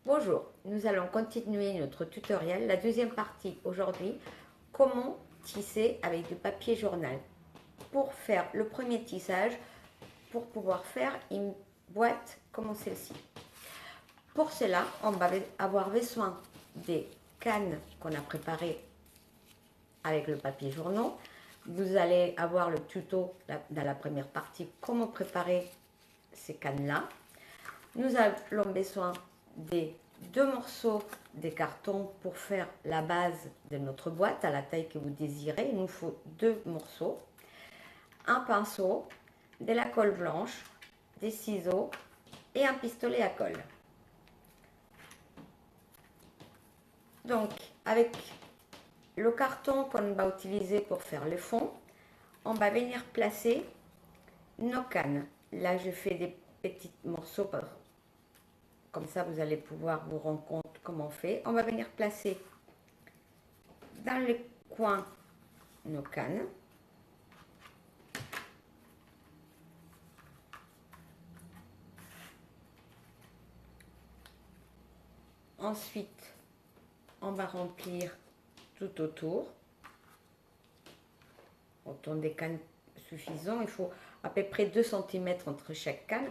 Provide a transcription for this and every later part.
Bonjour, nous allons continuer notre tutoriel, la deuxième partie aujourd'hui, comment tisser avec du papier journal. Pour faire le premier tissage, pour pouvoir faire une boîte comme celle-ci. Pour cela, on va avoir besoin des cannes qu'on a préparées avec le papier journal. Vous allez avoir le tuto dans la première partie, comment préparer ces cannes-là. Nous allons besoin des deux morceaux de carton pour faire la base de notre boîte à la taille que vous désirez. Il nous faut deux morceaux, un pinceau, de la colle blanche, des ciseaux et un pistolet à colle. Donc, avec le carton qu'on va utiliser pour faire le fond, on va venir placer nos cannes. Là, je fais des petits morceaux, comme ça vous allez pouvoir vous rendre compte comment on fait. On va venir placer dans les coins nos cannes. Ensuite, on va remplir tout autour. Autant des cannes suffisant. Il faut à peu près 2 cm entre chaque canne.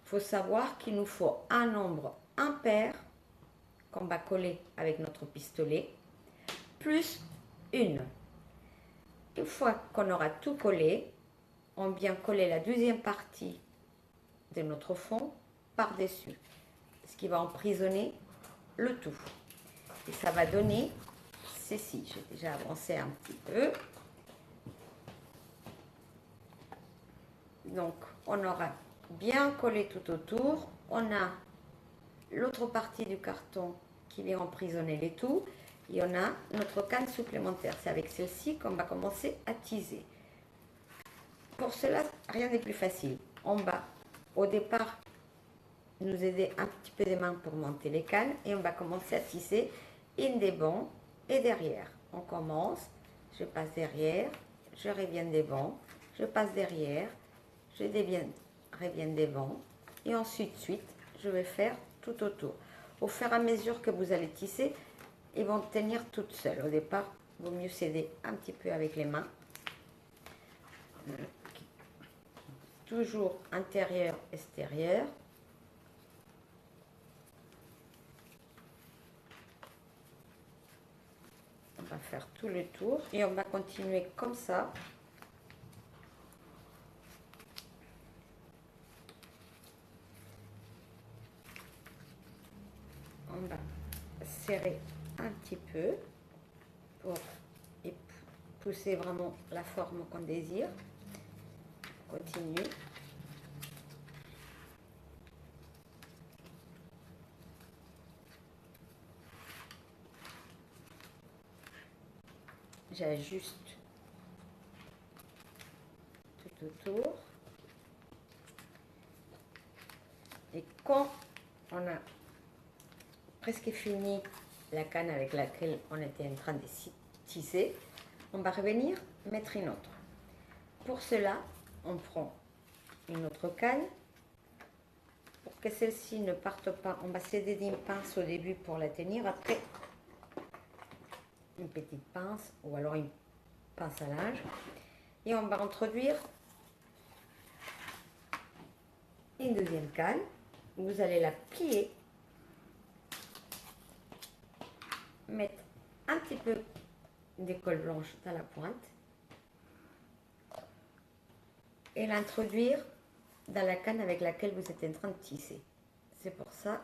Il faut savoir qu'il nous faut un nombre impair qu'on va coller avec notre pistolet, plus une. Une fois qu'on aura tout collé, on vient coller la deuxième partie de notre fond par-dessus, ce qui va emprisonner le tout. Et ça va donner ceci. J'ai déjà avancé un petit peu. Donc, on aura bien collé tout autour. On a l'autre partie du carton qui vient emprisonner les tout. Et on a notre canne supplémentaire. C'est avec celle-ci qu'on va commencer à tisser. Pour cela, rien n'est plus facile. On va, au départ, nous aider un petit peu des mains pour monter les cannes. Et on va commencer à tisser une devant et derrière. On commence, je passe derrière, je reviens devant, je passe derrière, je reviens devant et ensuite je vais faire tout autour. Au fur et à mesure que vous allez tisser, ils vont tenir toutes seules. Au départ, il vaut mieux s'aider un petit peu avec les mains. Toujours intérieur, extérieur. On va faire tout le tour et on va continuer comme ça. On va serrer un petit peu pour pousser vraiment la forme qu'on désire. Continue. J'ajuste tout autour. Et quand on a presque fini la canne avec laquelle on était en train de tisser, on va revenir mettre une autre. Pour cela, on prend une autre canne. Pour que celle-ci ne parte pas, on va s'aider d'une pince au début pour la tenir. Après, une petite pince ou alors une pince à linge. Et on va introduire une deuxième canne. Vous allez la plier, mettre un petit peu de colle blanche dans la pointe et l'introduire dans la canne avec laquelle vous êtes en train de tisser. C'est pour ça.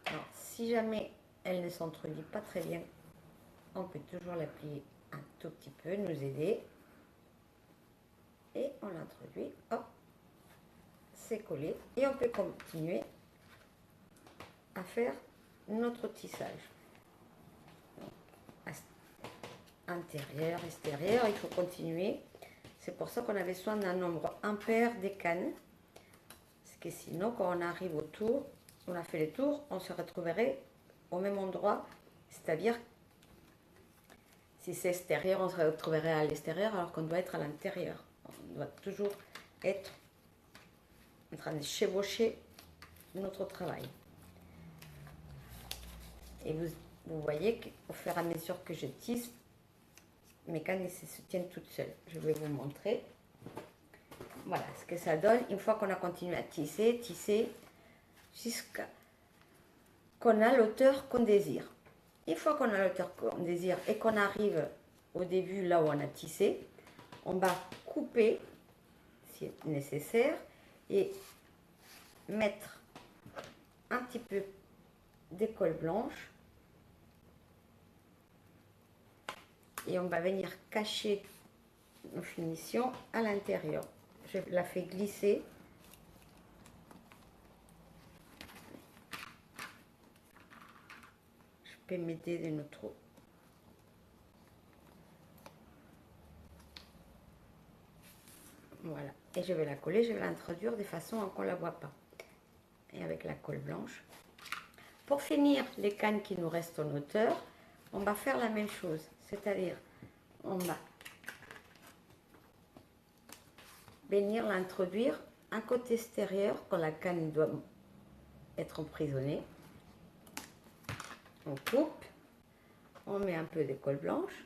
Alors, si jamais elle ne s'introduit pas très bien, on peut toujours la plier un tout petit peu, nous aider. Et on l'introduit, hop, c'est collé. Et on peut continuer à faire notre tissage. Donc, intérieur, extérieur, il faut continuer. C'est pour ça qu'on a besoin d'un nombre impair des cannes. Parce que sinon, quand on arrive au tour, on a fait le tour, on se retrouverait au même endroit. C'est-à-dire, si c'est extérieur, on se retrouverait à l'extérieur alors qu'on doit être à l'intérieur. On doit toujours être en train de chevaucher notre travail. Et vous voyez qu'au fur et à mesure que je tisse, mes cannes se tiennent toutes seules. Je vais vous montrer. Voilà ce que ça donne une fois qu'on a continué à tisser, jusqu'à qu'on a l'auteur qu'on désire. Une fois qu'on a l'auteur qu'on désire et qu'on arrive au début là où on a tissé, on va couper si nécessaire et mettre un petit peu de colle blanche et on va venir cacher nos finitions à l'intérieur. Je la fais glisser. Je peux m'aider de notre... Voilà. Et je vais la coller, je vais l'introduire de façon à qu'on ne la voit pas. Et avec la colle blanche. Pour finir les cannes qui nous restent en hauteur, on va faire la même chose. C'est-à-dire, on va venir l'introduire un côté extérieur quand la canne doit être emprisonnée. On coupe, on met un peu de colle blanche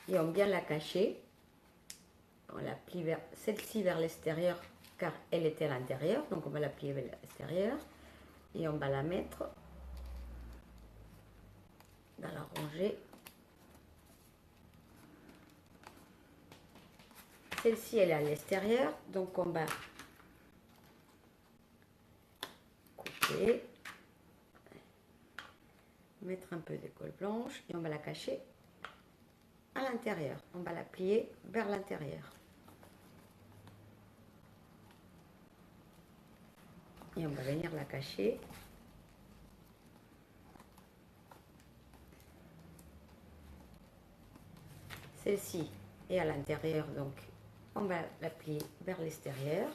et on vient la cacher. On la plie vers celle-ci vers l'extérieur car elle était à l'intérieur, donc on va la plier vers l'extérieur et on va la mettre dans la rangée. Celle-ci elle est à l'extérieur, donc on va couper, mettre un peu de colle blanche et on va la cacher à l'intérieur. On va la plier vers l'intérieur. Et on va venir la cacher. Celle-ci est à l'intérieur, donc on va la plier vers l'extérieur.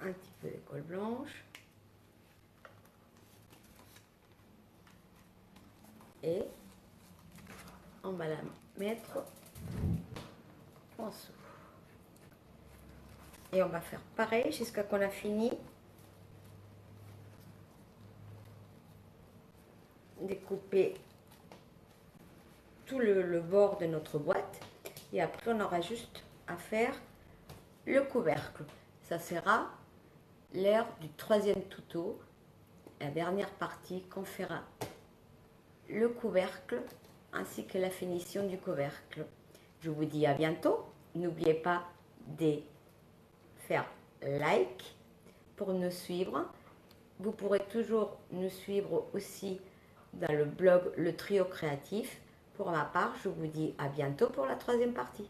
Un petit peu de colle blanche. Et on va la mettre en dessous. Et on va faire pareil jusqu'à qu'on a fini de couper tout le bord de notre boîte. Et après, on aura juste à faire le couvercle. Ça sera l'heure du troisième tuto, la dernière partie qu'on fera le couvercle ainsi que la finition du couvercle. Je vous dis à bientôt. N'oubliez pas de faire like pour nous suivre. Vous pourrez toujours nous suivre aussi dans le blog Le Trio Créatif. Pour ma part, je vous dis à bientôt pour la troisième partie.